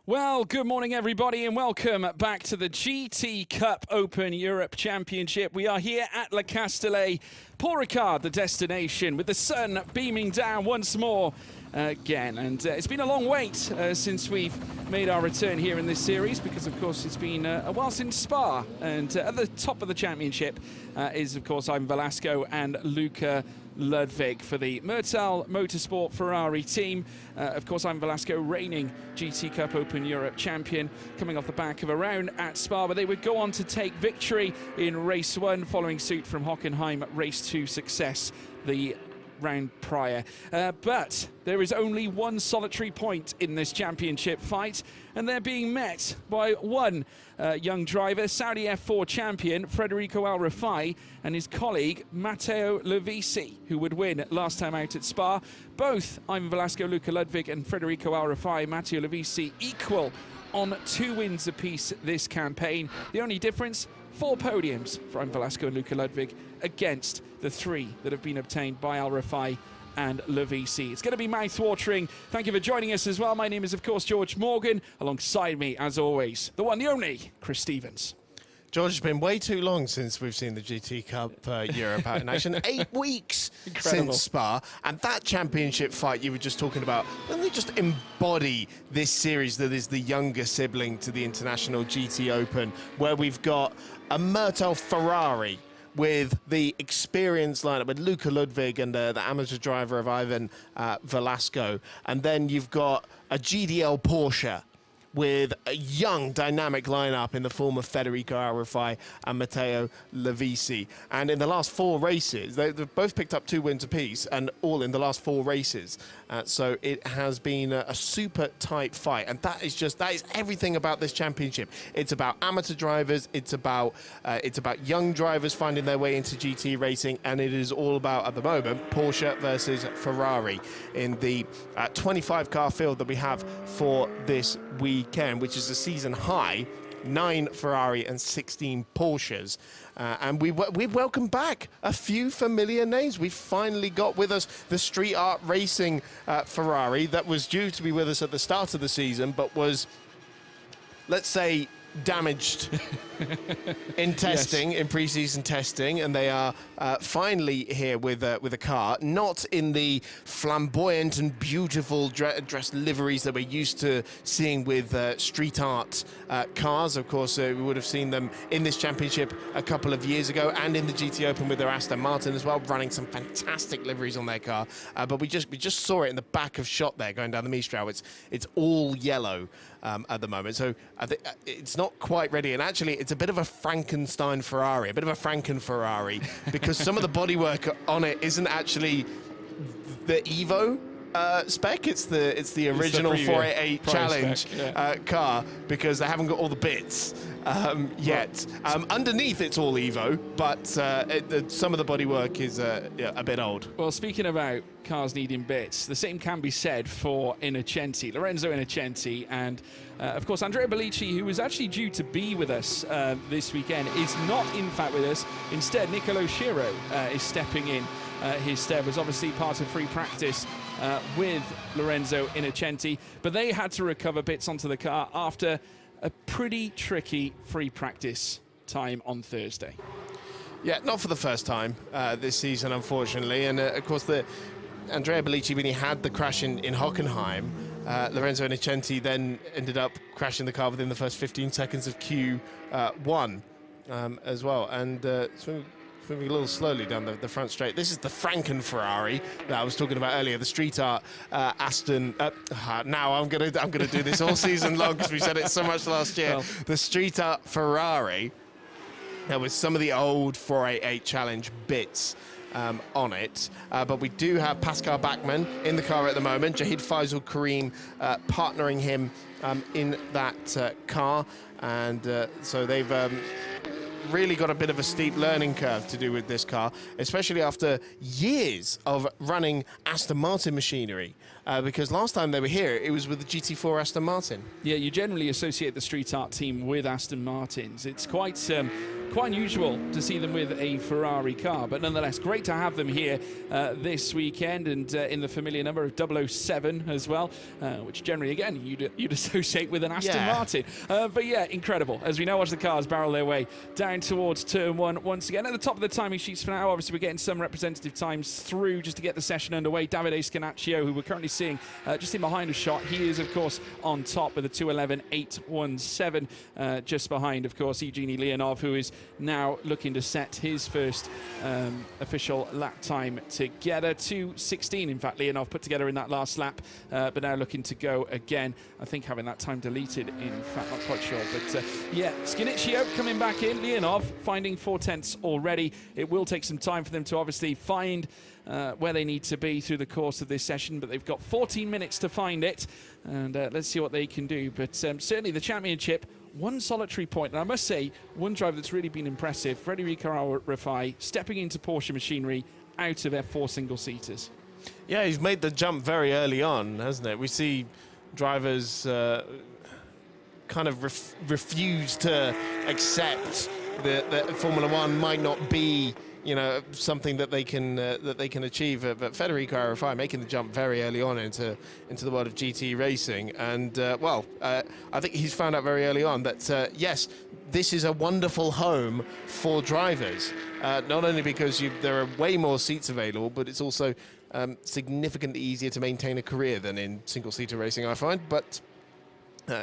Well, good morning, everybody, and welcome back to the GT Cup Open Europe Championship. We are here at Le Castellet, Paul Ricard, the destination, with the sun beaming down once more again. And it's been a long wait since we've made our return here in this series, because, of course, it's been a while since Spa. And at the top of the championship is, of course, Ivan Velasco and Luca Ludwig for the Mertel Motorsport Ferrari team. Of course, Ivan Velasco, reigning GT Cup Open Europe champion, coming off the back of a round at Spa, but they would go on to take victory in race 1, following suit from Hockenheim race 2 success the round prior. But there is only one solitary point in this championship fight, and they're being met by one young driver, Saudi F4 champion Federico Rafi, and his colleague Matteo Lovisi, who would win last time out at Spa. Both Ivan Velasco, Luca Ludwig and Federico Rafi, Matteo Lovisi, equal on 2 wins apiece this campaign. The only difference, 4 podiums for Ivan Velasco and Luca Ludwig against the 3 that have been obtained by Rafi and Lovisi. It's going to be mouth-watering. Thank you for joining us as well. My name is, of course, George Morgan. Alongside me, as always, the one, the only, Chris Stevens. George, it's been way too long since we've seen the GT Cup Europe out in action. 8 weeks since Spa. And that championship fight you were just talking about, doesn't it just embody this series that is the younger sibling to the International GT Open, where we've got a Mertel Ferrari with the experienced lineup with Luca Ludwig and the amateur driver of Ivan Velasco. And then you've got a GDL Porsche with a young, dynamic lineup in the form of Federico Rafi and Matteo Lovisi. And in the last 4 races, they've both picked up 2 wins apiece, and all in the last 4 races. So it has been a super tight fight, and that is everything about this championship. It's about amateur drivers, it's about young drivers finding their way into GT racing, and it is all about, at the moment, Porsche versus Ferrari in the 25-car field that we have for this weekend, which is a season high 9 Ferrari and 16 Porsches. And we've welcomed back a few familiar names. We've finally got with us the street art racing Ferrari that was due to be with us at the start of the season, but was, let's say, damaged in testing, in pre-season testing, and they are finally here with a car, not in the flamboyant and beautiful dress liveries that we're used to seeing with street art cars. Of course, we would have seen them in this championship a couple of years ago, and in the GT Open with their Aston Martin as well, running some fantastic liveries on their car. But we just saw it in the back of shot there going down the Mistral. It's all yellow at the moment, so it's not quite ready. And actually, it's a bit of a Frankenstein Ferrari, a bit of a Franken Ferrari, because some of the bodywork on it isn't actually the Evo spec. It's the original 488 Challenge car, because they haven't got all the bits yet. Underneath, it's all Evo, but some of the bodywork is a bit old. Well, speaking about cars needing bits, the same can be said for Lorenzo Innocenti, and of course Andrea Bellici, who was actually due to be with us this weekend, is not in fact with us. Instead, Nicolo Schiro is stepping in his stead. Was obviously part of free practice with Lorenzo Innocenti, but they had to recover bits onto the car after a pretty tricky free practice time on Thursday. Yeah, not for the first time this season, unfortunately. And of course, Andrea Bellici, when he had the crash in Hockenheim, Lorenzo Innocenti then ended up crashing the car within the first 15 seconds of Q1 as well. And moving a little slowly down the front straight. This is the Franken Ferrari that I was talking about earlier, the street art Aston. Now I'm gonna do this all season long, because we said it so much last year. Well, the street art Ferrari with some of the old 488 Challenge bits on it, but we do have Pascal Bachmann in the car at the moment. Jahid Faisal Karim partnering him in that car, and so they've really got a bit of a steep learning curve to do with this car, especially after years of running Aston Martin machinery because last time they were here, it was with the GT4 Aston Martin. Yeah, you generally associate the Street Art team with Aston Martins. It's quite unusual to see them with a Ferrari car, but nonetheless, great to have them here this weekend, and in the familiar number of 007 as well, which generally, again, you'd associate with an Aston Martin. But yeah, incredible. As we now watch the cars barrel their way down towards Turn 1 once again. At the top of the timing sheets for now, obviously we're getting some representative times through just to get the session underway. Davide Scanaccio, who we're currently seeing just in behind a shot, he is, of course, on top with a 2:11.817, just behind, of course, Evgeny Leonov, who is now looking to set his first official lap time together. 2:16, in fact, Leonov put together in that last lap, but now looking to go again. I think having that time deleted, in fact, not quite sure. But yeah, Scanaccio coming back in, Leonov finding 4/10 already. It will take some time for them to obviously find where they need to be through the course of this session, but they've got 14 minutes to find it, and let's see what they can do. But certainly the championship, one solitary point, and I must say, one driver that's really been impressive, Federico Rafi, stepping into Porsche machinery out of F4 single-seaters. Yeah, he's made the jump very early on, hasn't it? We see drivers kind of refuse to accept that Formula One might not be, you know, something that they can achieve. But Federico Rafi making the jump very early on into the world of GT racing, and I think he's found out very early on that yes, this is a wonderful home for drivers. Not only because there are way more seats available, but it's also significantly easier to maintain a career than in single-seater racing, I find. But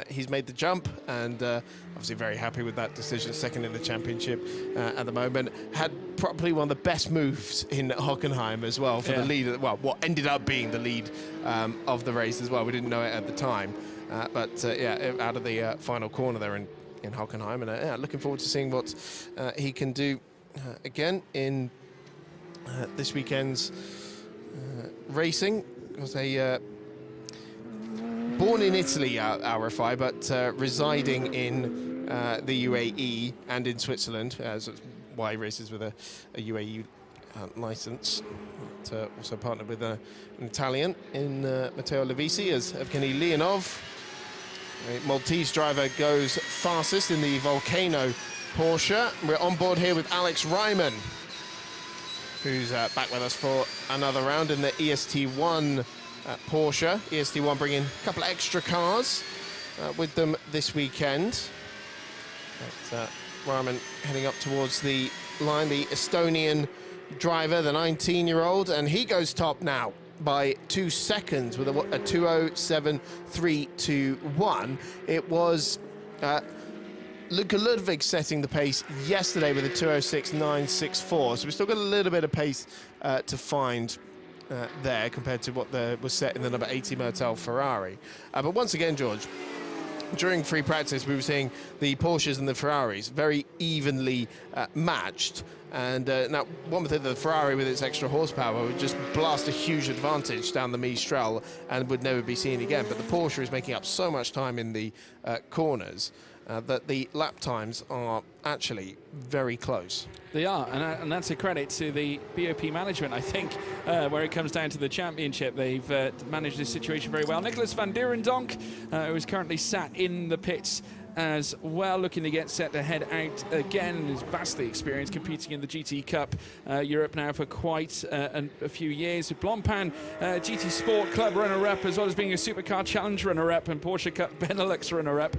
he's made the jump, and obviously very happy with that decision. Second in the championship at the moment. Had probably one of the best moves in Hockenheim as well for the lead. Well, what ended up being the lead of the race as well. We didn't know it at the time, but yeah, out of the final corner there in Hockenheim, and yeah, looking forward to seeing what he can do again in this weekend's racing. Because born in Italy, Rafi, but residing in the UAE and in Switzerland, as why he races with a UAE license. But, also partnered with an Italian in Matteo Levisi as Evgeny Leonov. A Maltese driver goes fastest in the Volcano Porsche. We're on board here with Alex Ryman, who's back with us for another round in the EST1 Porsche. EST1 bringing a couple of extra cars with them this weekend. But, Ryman heading up towards the line, the Estonian driver, the 19-year-old, and he goes top now by 2 seconds with a 2:07.321. It was Luka Ludwig setting the pace yesterday with a 2:06.964, so we've still got a little bit of pace to find there compared to what was set in the number 80 Mertel Ferrari. But once again, George, during free practice, we were seeing the Porsches and the Ferraris very evenly matched. And now, one would think that the Ferrari, with its extra horsepower, would just blast a huge advantage down the Mistral and would never be seen again. But the Porsche is making up so much time in the corners that the lap times are actually very close. They are, and that's a credit to the BOP management, I think, where it comes down to the championship. They've managed this situation very well. Nicholas van Dierendonk, who is currently sat in the pits as well, looking to get set to head out again, and is vastly experienced competing in the GT Cup Europe now for quite a few years. With Blancpain GT Sport Club runner-up, as well as being a Supercar Challenge runner-up and Porsche Cup Benelux runner-up.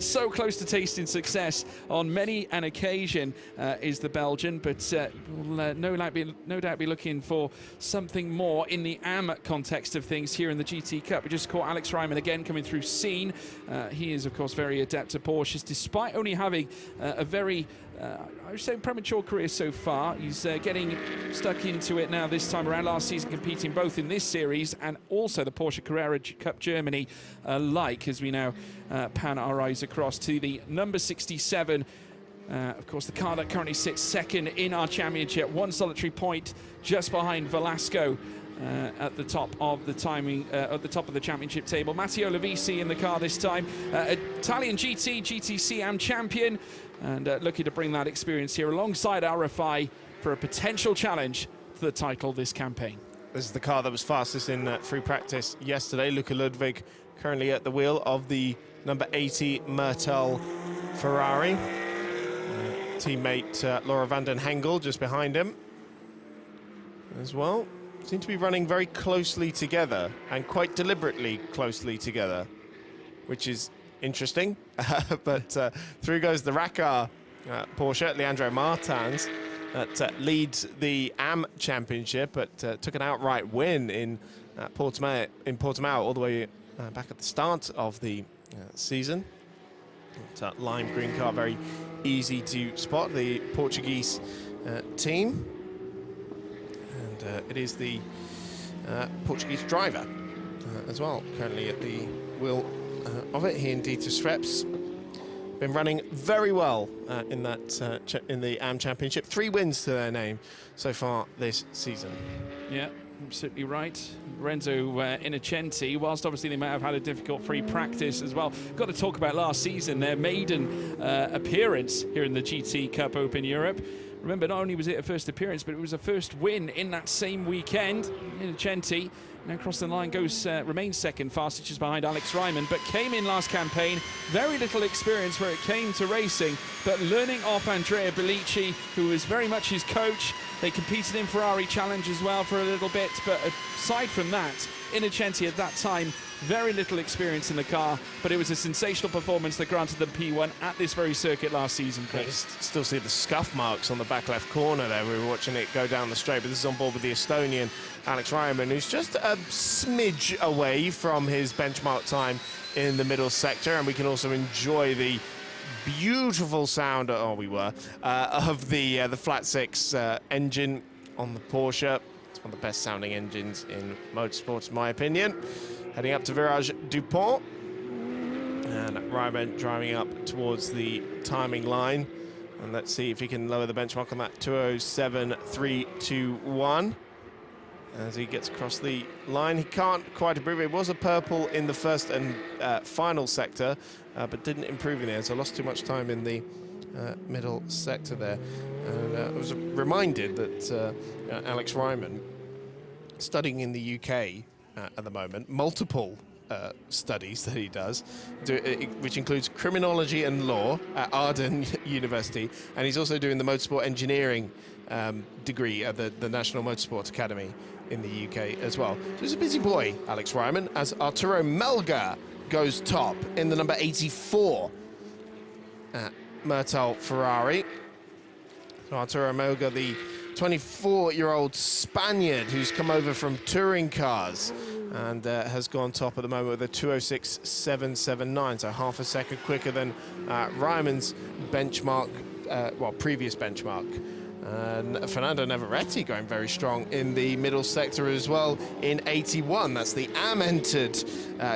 So close to tasting success on many an occasion is the Belgian, but will no doubt be looking for something more in the AM context of things here in the GT Cup. We just caught Alex Ryman again coming through scene. He is, of course, very adept to Porsches, despite only having a very, I would say, premature career so far. He's getting stuck into it now this time around. Last season competing both in this series and also the Porsche Carrera Cup Germany alike, as we now pan our eyes across to the number 67. Of course, the car that currently sits second in our championship, one solitary point just behind Velasco. At the top of the timing, at the top of the championship table. Matteo Levisi in the car this time. Italian GTC AM champion, and looking to bring that experience here alongside Rafi for a potential challenge for the title this campaign. This is the car that was fastest in free practice yesterday. Luca Ludwig currently at the wheel of the number 80 Mertel Ferrari. Teammate Laura van den Hengel just behind him as well. Seem to be running very closely together and quite deliberately closely together, which is interesting. But through goes the RICARD Porsche, Leandro Martins, that leads the AM Championship, but took an outright win in Portimao all the way back at the start of the season. That lime green car, very easy to spot, the Portuguese team. And it is the Portuguese driver as well, currently at the wheel of it. He and Dieter Schweppes been running very well in that in the AM Championship. 3 wins to their name so far this season. Yeah, absolutely right. Renzo Innocenti, whilst obviously they might have had a difficult free practice as well. Got to talk about last season, their maiden appearance here in the GT Cup Open Europe. Remember, not only was it a first appearance, but it was a first win in that same weekend. Innocenti now across the line remains second fastest, just behind Alex Ryman, but came in last campaign. Very little experience where it came to racing, but learning off Andrea Bellici, who was very much his coach. They competed in Ferrari Challenge as well for a little bit, but aside from that, Innocenti at that time, very little experience in the car, but it was a sensational performance that granted them P1 at this very circuit last season. You can still see the scuff marks on the back left corner there. We were watching it go down the straight, but this is on board with the Estonian Alex Ryman, who's just a smidge away from his benchmark time in the middle sector, and we can also enjoy the beautiful sound, of the flat 6 engine on the Porsche. It's one of the best sounding engines in motorsports, in my opinion. Heading up to Virage Dupont, and Ryman driving up towards the timing line. And let's see if he can lower the benchmark on that 207.321 as he gets across the line. He can't quite improve. It was a purple in the first and final sector, but didn't improve in the end, so lost too much time in the middle sector there. And I was reminded that Alex Ryman, studying in the UK at the moment, multiple studies that he does, which includes criminology and law at Arden University, and he's also doing the motorsport engineering degree at the National Motorsport Academy in the UK as well. So he's a busy boy, Alex Ryman, as Arturo Melgar goes top in the number 84 Mertel Ferrari. So Arturo Melgar, the 24-year-old Spaniard who's come over from touring cars and has gone top at the moment with a 206.779, so half a second quicker than Ryman's benchmark, previous benchmark. And Fernando Navarrete going very strong in the middle sector as well in 81. That's the AM-entered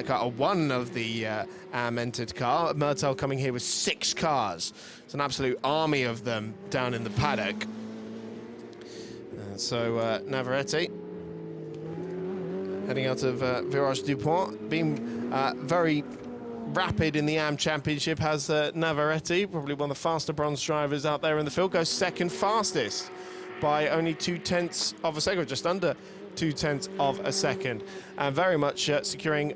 car, one of the AM-entered car. Mertel coming here with 6 cars. It's an absolute army of them down in the paddock. So Navarrete heading out of Virage Dupont, being very rapid in the AM Championship has Navarrete, probably one of the faster bronze drivers out there in the field, goes second fastest by only 0.2 of a second, just under 0.2 of a second, and very much securing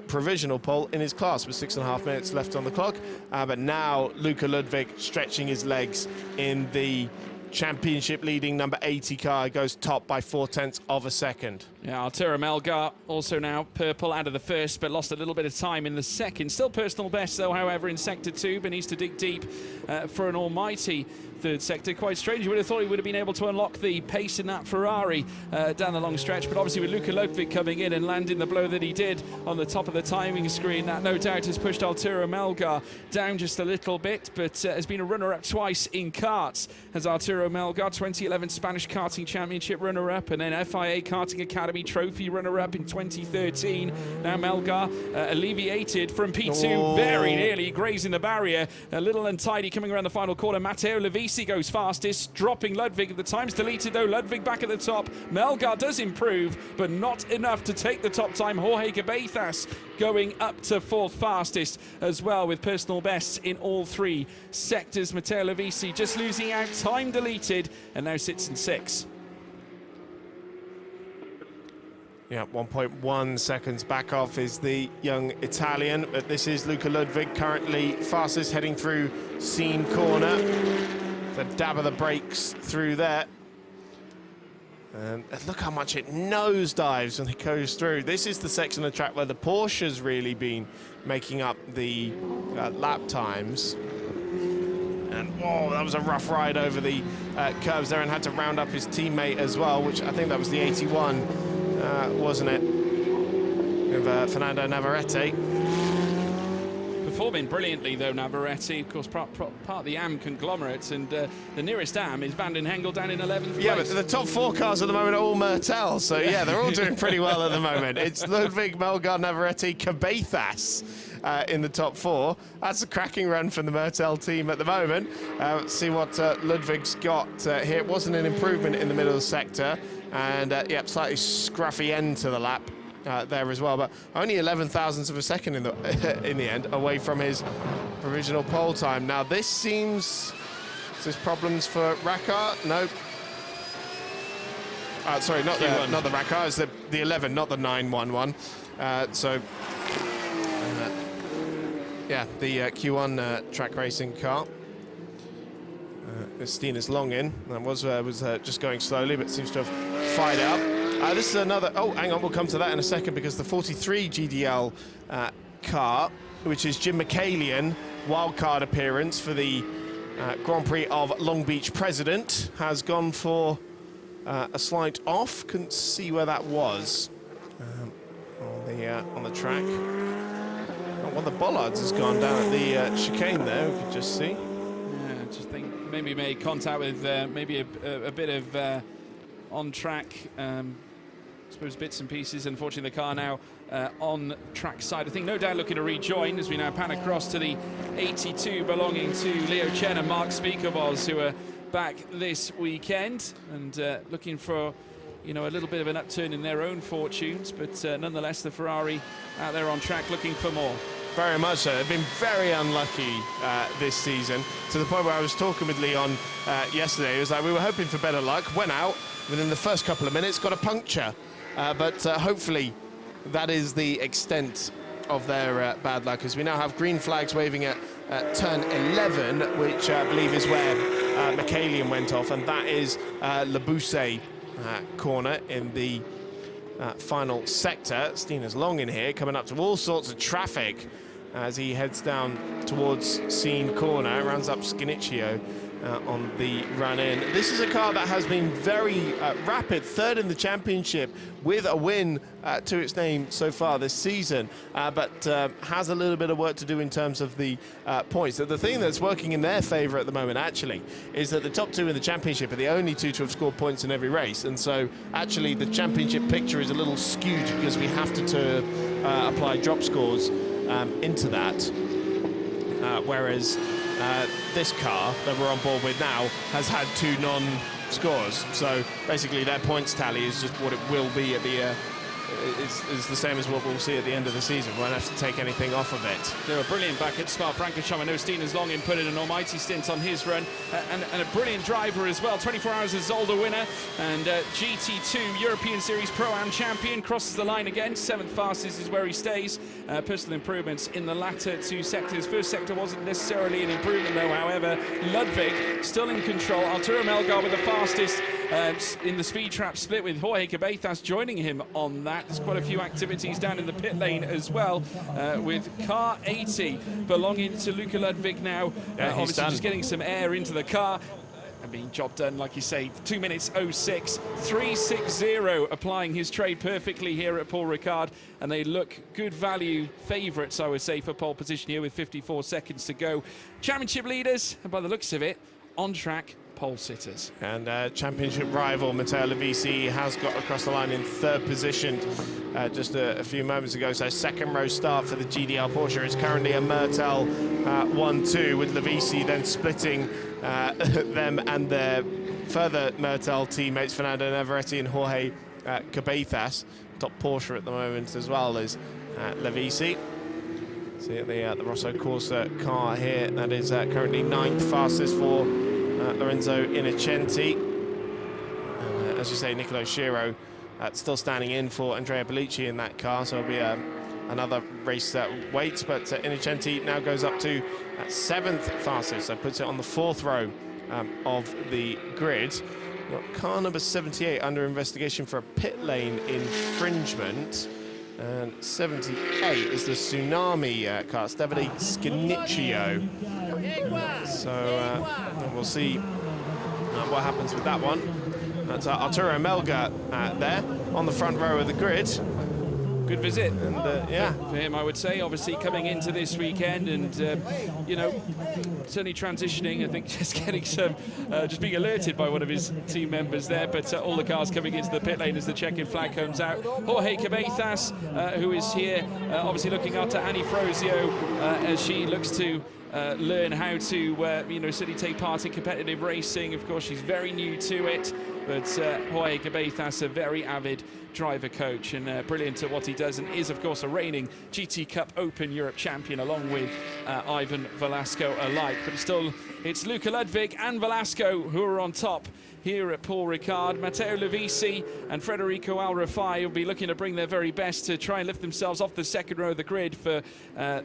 provisional pole in his class with 6.5 minutes left on the clock. But now Luca Ludwig stretching his legs in the championship leading number 80 car, goes top by 0.4 of a second. Yeah, Arturo Melgar also now purple out of the first, but lost a little bit of time in the second. Still personal best though, however, in sector 2, but needs to dig deep for an almighty third sector. Quite strange, you would have thought he would have been able to unlock the pace in that Ferrari down the long stretch, but obviously with Luca Ludwig coming in and landing the blow that he did on the top of the timing screen, that no doubt has pushed Arturo Melgar down just a little bit, but has been a runner-up twice in karts as Arturo Melgar, 2011 Spanish Karting Championship runner-up, and then FIA Karting Academy Trophy runner-up in 2013. Now Melgar alleviated from P2, very nearly grazing the barrier, a little untidy coming around the final corner. Matteo Lovisi goes fastest, dropping Ludwig. The time's deleted though, Ludwig back at the top. Melgar does improve, but not enough to take the top time. Jorge Cabezas going up to 4th fastest as well, with personal bests in all 3 sectors. Matteo Lovisi just losing out, time deleted, and now sits in 6th. Yeah, 1.1 seconds back off is the young Italian, but this is Luca Ludwig, currently fastest, heading through Scene Corner. The dab of the brakes through there. And look how much it nosedives when it goes through. This is the section of the track where the Porsche's really been making up the lap times. And whoa, that was a rough ride over the curves there, and had to round up his teammate as well, which I think that was the 81, wasn't it? With Fernando Navarrete. Performing brilliantly though, Navarrete, of course, part of the AM conglomerate, and the nearest AM is Van den Hengel down in 11th place. Yeah, but the top 4 cars at the moment are all Mertel, so yeah, they're all doing pretty well at the moment. It's Ludwig, Melgar, Navarrete, Cabezas in the top 4. That's a cracking run from the Mertel team at the moment. Let's see what Ludwig's got here. It wasn't an improvement in the middle sector, and yep, slightly scruffy end to the lap. There as well, but only 11 thousandths of a second in the in the end, away from his provisional pole time. Now this seems, is this problems for RICARD? No. Sorry, not the RICARD. It's the 11, not the 911. Yeah, the Q1 track racing car. Stina's long in. That was just going slowly, but seems to have fired up. This is another, oh, hang on, we'll come to that in a second, because the 43 GDL car, which is Jim McCallion, wildcard appearance for the Grand Prix of Long Beach President, has gone for a slight off. Couldn't see where that was on the track. One of the bollards has gone down at the chicane there, we could just see. Yeah, I just think maybe made contact with maybe a bit of on-track, I suppose, bits and pieces. Unfortunately, the car now on track side. I think no doubt looking to rejoin as we now pan across to the 82 belonging to Leo Chen and Mark Speakerboz, who are back this weekend and looking for, you know, a little bit of an upturn in their own fortunes. But nonetheless, the Ferrari out there on track looking for more. Very much so. They've been very unlucky this season, to the point where I was talking with Leon yesterday. It was like we were hoping for better luck, went out within the first couple of minutes, got a puncture. But hopefully that is the extent of their bad luck, as we now have green flags waving at turn 11, which I believe is where McCallion went off, and that is Le Bousset corner in the final sector. Stina's long in here, coming up to all sorts of traffic as he heads down towards Scene Corner, rounds up Scanicchio on the run in. This is a car that has been very rapid, third in the championship with a win to its name so far this season, but has a little bit of work to do in terms of the points. So the thing that's working in their favour at the moment actually is that the top 2 in the championship are the only 2 to have scored points in every race, and so actually the championship picture is a little skewed because we have to apply drop scores into that, whereas this car that we're on board with now has had 2 non-scores. So basically their points tally is just what it will be at the is the same as what we'll see at the end of the season. We won't have to take anything off of it. They were brilliant back at Spa-Francorchamps. I know Stina's long in put in an almighty stint on his run, and a brilliant driver as well. 24 Hours as Zolder winner, and GT2 European Series Pro-Am champion, crosses the line again. 7th fastest is where he stays. Personal improvements in the latter 2 sectors. First sector wasn't necessarily an improvement though, however. Ludwig still in control. Arturo Melgar with the fastest in the speed trap split, with Jorge Cabezas joining him on that. There's quite a few activities down in the pit lane as well, with car 80 belonging to Luca Ludwig now. Obviously just getting some air into the car. I mean, job done, like you say, 2 minutes 06, 3.60, applying his trade perfectly here at Paul Ricard, and they look good value favourites, I would say, for pole position here with 54 seconds to go. Championship leaders, and by the looks of it, on track pole sitters. And championship rival Matteo Lovisi has got across the line in 3rd position just a few moments ago. So 2nd row start for the GDL Porsche. It's currently a Mertel 1-2, with Lovisi then splitting them and their further Mertel teammates, Fernando Navarrete and Jorge Cabezas. Top Porsche at the moment as well as Lovisi. See the Rosso Corsa car here. That is currently 9th fastest for Lorenzo Innocenti. As you say, Nicolo Schiro still standing in for Andrea Bellucci in that car, so it'll be another race wait. But Innocenti now goes up to 7th fastest, so puts it on the 4th row of the grid. Got car number 78 under investigation for a pit lane infringement. And 78 is the Tsunami car, it's Davide Scanicchio. So we'll see what happens with that one. That's Arturo Melga there on the front row of the grid. Good visit, and yeah, for him, I would say. Obviously, coming into this weekend, and you know, certainly transitioning. I think just getting some, just being alerted by one of his team members there. But all the cars coming into the pit lane as the checkered flag comes out. Jorge Cabezas, who is here, obviously looking after Annie Frozio as she looks to learn how to, you know, certainly take part in competitive racing. Of course, she's very new to it, but Jorge Cabezas, a very avid driver coach and brilliant at what he does, and is, of course, a reigning GT Cup Open Europe champion, along with Ivan Velasco alike. But it's Luca Ludwig and Velasco who are on top here at Paul Ricard. Matteo Lovisi and Federico Rafi will be looking to bring their very best to try and lift themselves off the second row of the grid for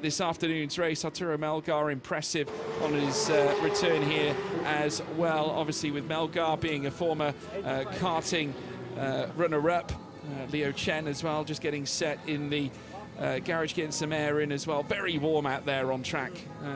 this afternoon's race. Arturo Melgar impressive on his return here as well, obviously with Melgar being a former karting runner-up. Leo Chen as well, just getting set in the garage, getting some air in as well. Very warm out there on track.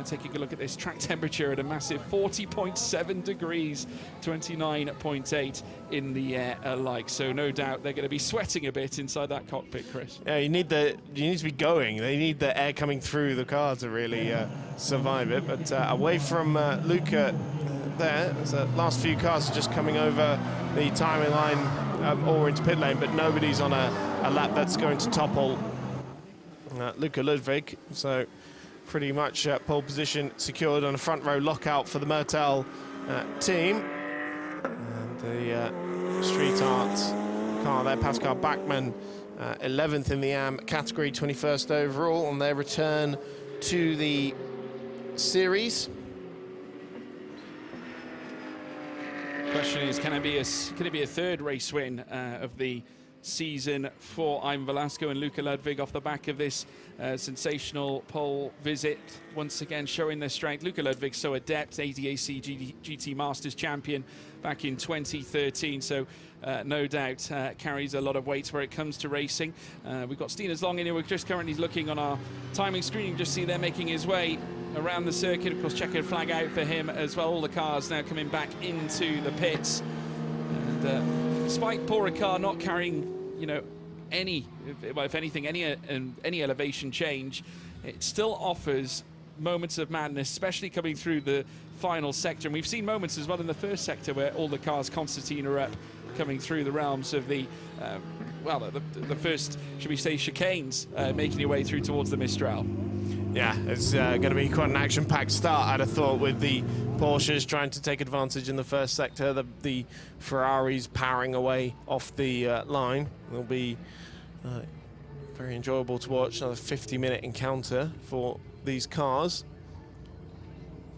Taking a look at this track temperature at a massive 40.7 degrees, 29.8 in the air alike. So no doubt they're going to be sweating a bit inside that cockpit, Chris. Yeah, you need to be going. They need the air coming through the car to really survive it. But away from Luca there, as the last few cars are just coming over the timing line or into pit lane, but nobody's on a lap that's going to topple Luca Ludwig. So pretty much pole position secured on a front row lockout for the Mertel team. And the street art car there, Pascal Bachmann, 11th in the AM category, 21st overall on their return to the series. Question is, can it be a third race win of the season for Ivan Velasco and Luca Ludwig off the back of this sensational pole visit? Once again showing their strength. Luca Ludwig so adept, ADAC GT Masters champion back in 2013, so no doubt carries a lot of weight where it comes to racing. We've got Stinas Long in here. We're just currently looking on our timing screen. You can just see they're making his way around the circuit. Of course, checkered flag out for him as well. All the cars now coming back into the pits. And despite Paul Ricard not carrying, you know, any, well, if anything, any elevation change, it still offers moments of madness, especially coming through the final sector. And we've seen moments as well in the first sector where all the cars concertina are up, coming through the realms of the, well, the first, should we say, chicanes, making your way through towards the Mistral. Yeah, it's going to be quite an action-packed start, I'd have thought, with the Porsches trying to take advantage in the first sector, the Ferraris powering away off the line. It'll be very enjoyable to watch. Another 50-minute encounter for these cars.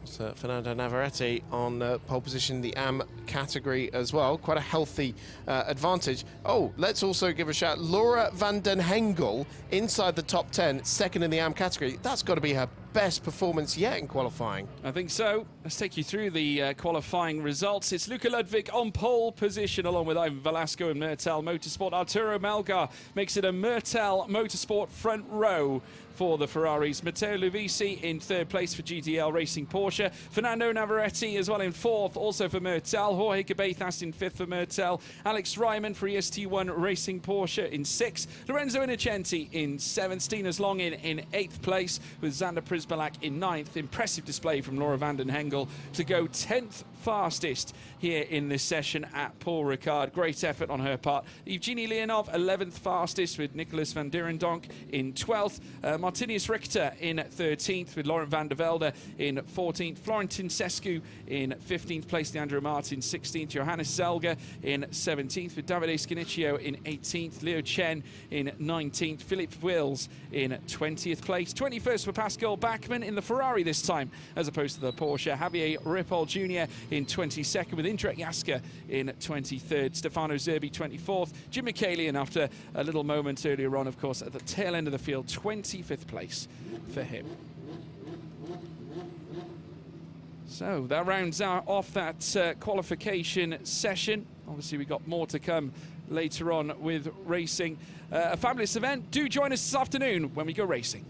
So Fernando Navarrete on pole position in the AM category as well. Quite a healthy advantage. Oh, let's also give a shout. Laura van den Hengel inside the top 10, second in the AM category. That's got to be her best performance yet in qualifying. I think so. Let's take you through the qualifying results. It's Luca Ludwig on pole position along with Ivan Velasco and Mertel Motorsport. Arturo Melgar makes it a Mertel Motorsport front row for the Ferraris. Matteo Lovisi in third place for GDL Racing Porsche. Fernando Navarrete as well in fourth, also for Mertel. Jorge Cabezas in fifth for Mertel. Alex Ryman for EST1 Racing Porsche in sixth. Lorenzo Innocenti in seventh. Stinas Long in eighth place with Xander Prisbalak in ninth. Impressive display from Laura van den Hengel to go 10th fastest here in this session at Paul Ricard. Great effort on her part. Evgeny Leonov 11th fastest with Nicholas van Dierendonk in 12th. Martinius Richter in 13th with Laurent van der Velde in 14th. Florentin Sescu in 15th place. Leandro Martin 16th. Johannes Zelger in 17th with Davide Scanicchio in 18th. Leo Chen in 19th. Philip Wills in 20th place. 21st for Pascal Bachmann Bachmann in the Ferrari this time, as opposed to the Porsche. Javier Ripoll Jr. in 22nd, with Indrek Jaska in 23rd. Stefano Zerbi 24th. Jim Michaelian, after a little moment earlier on, of course, at the tail end of the field, 25th place for him. So that rounds off that qualification session. Obviously, we got more to come later on with racing. A fabulous event. Do join us this afternoon when we go racing.